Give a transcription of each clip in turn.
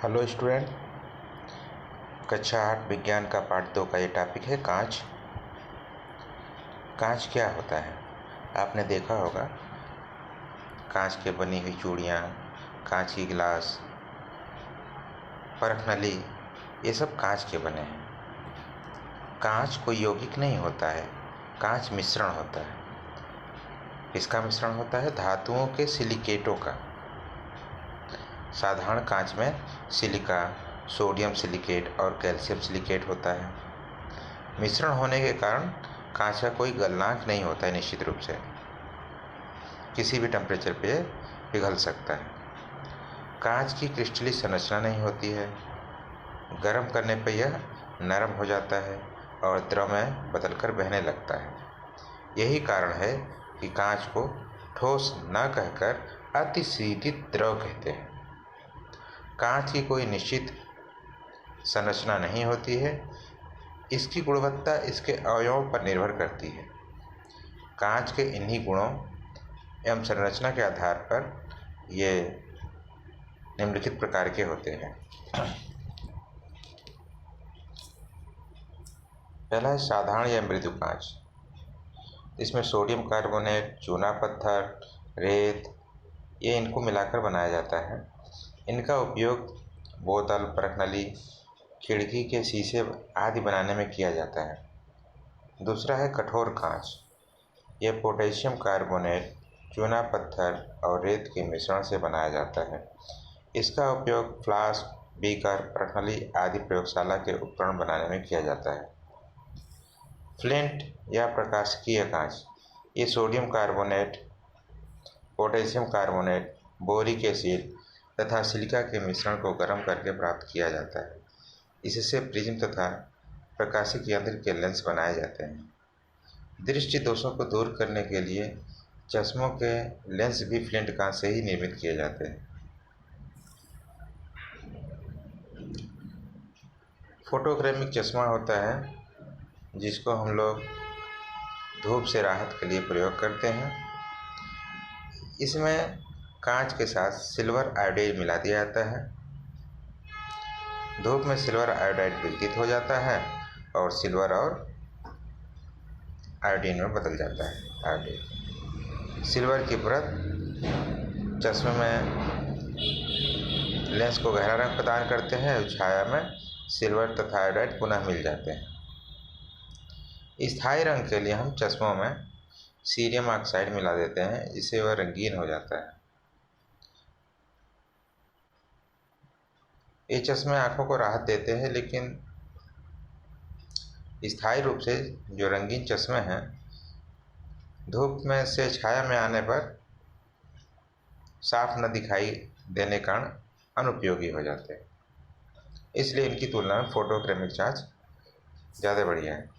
Hello student, कक्षा 8 विज्ञान का पाठ 2 का ये टॉपिक है कांच। कांच क्या होता है? आपने देखा होगा कांच के बनी हुई चूड़ियाँ, कांच की गिलास, परख नली, ये सब कांच के बने हैं। कांच कोई यौगिक नहीं होता है, कांच मिश्रण होता है। किसका मिश्रण होता है? धातुओं के सिलिकेटों का। साधारण कांच में सिलिका, सोडियम सिलिकेट और कैल्शियम सिलिकेट होता है। मिश्रण होने के कारण कांच का कोई गलनांक नहीं होता है। निश्चित रूप से किसी भी टेम्परेचर पे पिघल सकता है। कांच की क्रिस्टलीय संरचना नहीं होती है। गर्म करने पर यह नरम हो जाता है और द्रव में बदलकर बहने लगता है। यही कारण है कि कांच को ठोस न कहकर अतिशीतित द्रव कहते हैं। कांच की कोई निश्चित संरचना नहीं होती है। इसकी गुणवत्ता इसके अवयवों पर निर्भर करती है। कांच के इन्हीं गुणों एवं संरचना के आधार पर ये निम्नलिखित प्रकार के होते हैं। पहला है साधारण या मृदु कांच। इसमें सोडियम कार्बोनेट, चूना पत्थर, रेत, ये इनको मिलाकर बनाया जाता है। इनका उपयोग बोतल, परख नली, खिड़की के शीशे आदि बनाने में किया जाता है। दूसरा है कठोर कांच। यह पोटेशियम कार्बोनेट, चूना पत्थर और रेत के मिश्रण से बनाया जाता है। इसका उपयोग फ्लास्क, बीकर, परख नली आदि प्रयोगशाला के उपकरण बनाने में किया जाता है। फ्लिंट या प्रकाशिकीय कांच। ये sodium carbonate, potassium carbonate, boric acid तथा सिलिका के मिश्रण को गर्म करके प्राप्त किया जाता है। इससे प्रिज्म तथा प्रकाशिक यंत्र के लेंस बनाए जाते हैं। दृष्टि दोषों को दूर करने के लिए चश्मों के लेंस भी फ्लिंट कांच से ही निर्मित किए जाते हैं। फोटोक्रेमिक चश्मा होता है जिसको हम लोग धूप से राहत के लिए प्रयोग करते हैं। इसमें कांच के साथ सिल्वर आयोडाइड मिला दिया जाता है। धूप में सिल्वर आयोडाइड विघटित हो जाता है और सिल्वर और आयोडीन में बदल जाता है। आयोडीन सिल्वर की परत चश्मे में लेंस को गहरा रंग प्रदान करते हैं और छाया में सिल्वर तथा आयोडाइड पुनः मिल जाते हैं। स्थायी रंग के लिए हम चश्मों में सीरियम ऑक्साइड मिला देते हैं, जिससे वह रंगीन हो जाता है। ये चश्मे आँखों को राहत देते हैं, लेकिन स्थायी रूप से जो रंगीन चश्मे हैं धूप में से छाया में आने पर साफ न दिखाई देने के कारण अनुपयोगी हो जाते हैं। इसलिए इनकी तुलना में फोटोक्रेमिक कांच ज़्यादा बढ़िया है।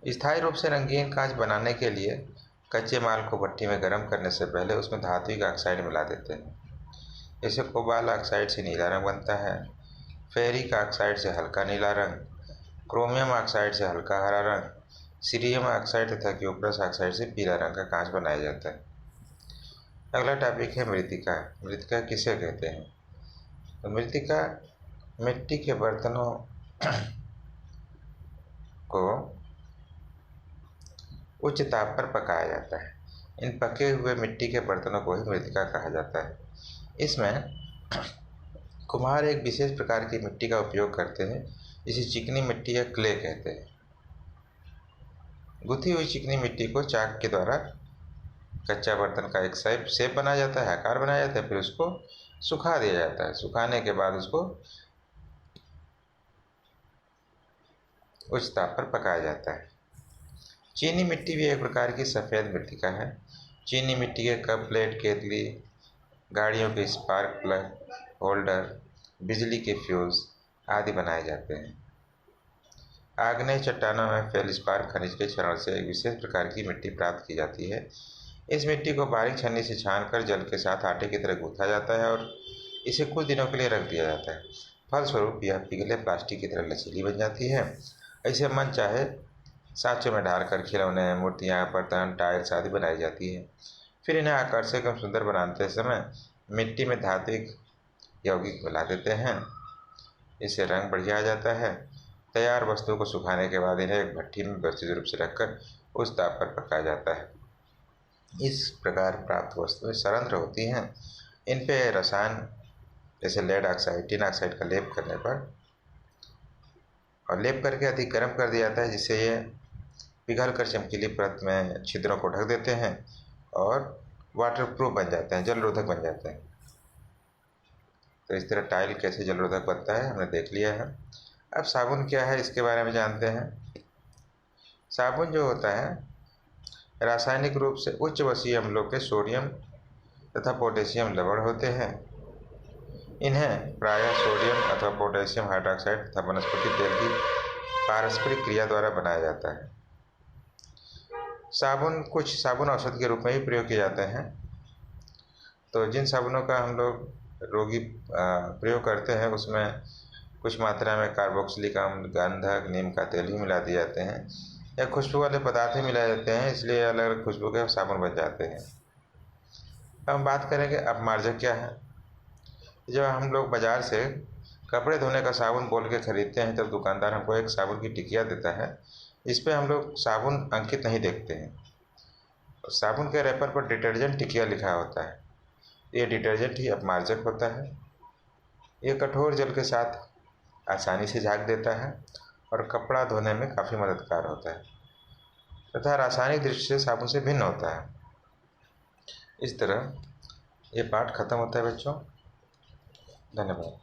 स्थायी रूप से रंगीन कांच बनाने के लिए कच्चे माल को भट्टी में गर्म करने से पहले उसमें धात्विक ऑक्साइड मिला देते हैं। जैसे कोबाल्ट ऑक्साइड से नीला रंग बनता है, फेरिक ऑक्साइड से हल्का नीला रंग, क्रोमियम ऑक्साइड से हल्का हरा रंग, सीरियम ऑक्साइड तथा क्यूप्रस ऑक्साइड से पीला रंग का कांच बनाया जाता है। अगला टॉपिक है मृत्तिका। मृत्तिका किसे कहते हैं? तो मृत्तिका मिट्टी के बर्तनों को उच्च ताप पर पकाया जाता है। इन पके हुए मिट्टी के बर्तनों को ही मृत्तिका कहा जाता है। इसमें कुम्हार एक विशेष प्रकार की मिट्टी का उपयोग करते हैं, जिसे चिकनी मिट्टी या क्ले कहते हैं। गुथी हुई चिकनी मिट्टी को चाक के द्वारा कच्चा बर्तन का एक शेप बनाया जाता है, आकार बनाया जाता है, फिर उसको सुखा दिया जाता है। सुखाने के बाद उसको उच्च ताप पर पकाया जाता है। चीनी मिट्टी भी एक प्रकार की सफ़ेद मृत्तिका है। चीनी मिट्टी के कप, प्लेट, केतली, गाड़ियों के स्पार्क प्लग होल्डर, बिजली के फ्यूज आदि बनाए जाते हैं। आग्नेय चट्टानों में फेल्सपार खनिज के क्षरण से एक विशेष प्रकार की मिट्टी प्राप्त की जाती है। इस मिट्टी को बारीक छन्नी से छानकर जल के साथ आटे की तरह गूंथा जाता है और इसे कुछ दिनों के लिए रख दिया जाता है। फलस्वरूप यह पिघले प्लास्टिक की तरह लचीली बन जाती है। ऐसे मन चाहे सांचों में डालकर खिलौने, मूर्तियाँ, बर्तन, टाइल्स आदि बनाई जाती है। फिर इन्हें आकर्षक एवं सुंदर बनाते समय मिट्टी में धात्विक यौगिक मिला देते हैं। इससे रंग बढ़िया आ जाता है। तैयार वस्तुओं को सुखाने के बाद इन्हें एक भट्ठी में व्यवस्थित रूप से रखकर उस ताप पर पकाया जाता है। इस प्रकार प्राप्त वस्तुएं सरंध्र होती हैं। इन पे रसायन जैसे लेड ऑक्साइड, टिन ऑक्साइड का लेप करने पर और लेप करके अधिक गर्म कर दिया जाता है, जिससे ये पिघल कर चमकीली परत में छिद्रों को ढक देते हैं और वाटरप्रूफ बन जाते हैं, जल रोधक बन जाते हैं। तो इस तरह टाइल कैसे जल रोधक बनता है हमने देख लिया है। अब साबुन क्या है इसके बारे में जानते हैं। साबुन जो होता है रासायनिक रूप से उच्च वसीय अम्लों के सोडियम तथा पोटेशियम लवण होते हैं। इन्हें प्रायः सोडियम अथवा पोटेशियम हाइड्रॉक्साइड तथा वनस्पति तेल की पारस्परिक क्रिया द्वारा बनाया जाता है। साबुन कुछ साबुन औषध के रूप में भी प्रयोग किए जाते हैं। तो जिन साबुनों का हम लोग रोगी प्रयोग करते हैं उसमें कुछ मात्रा में कार्बोक्सिलिक अम्ल, गंधक, नीम का तेल भी मिला दिए जाते हैं या खुशबू वाले पदार्थ ही मिलाए जाते हैं, इसलिए अलग अलग खुशबू के साबुन बन जाते हैं। अब हम बात करेंगे अपमार्जक क्या है। जब हम लोग बाज़ार से कपड़े धोने का साबुन बोल के ख़रीदते हैं तब दुकानदार हमको एक साबुन की टिकिया देता है। इस पर हम लोग साबुन अंकित नहीं देखते हैं। साबुन के रैपर पर डिटर्जेंट टिकिया लिखा होता है। ये डिटर्जेंट ही अपमार्जक होता है। ये कठोर जल के साथ आसानी से झाग देता है और कपड़ा धोने में काफ़ी मददगार होता है तथा रासायनिक दृष्टि से साबुन से भिन्न होता है। इस तरह ये पाठ खत्म होता है बच्चों। धन्यवाद।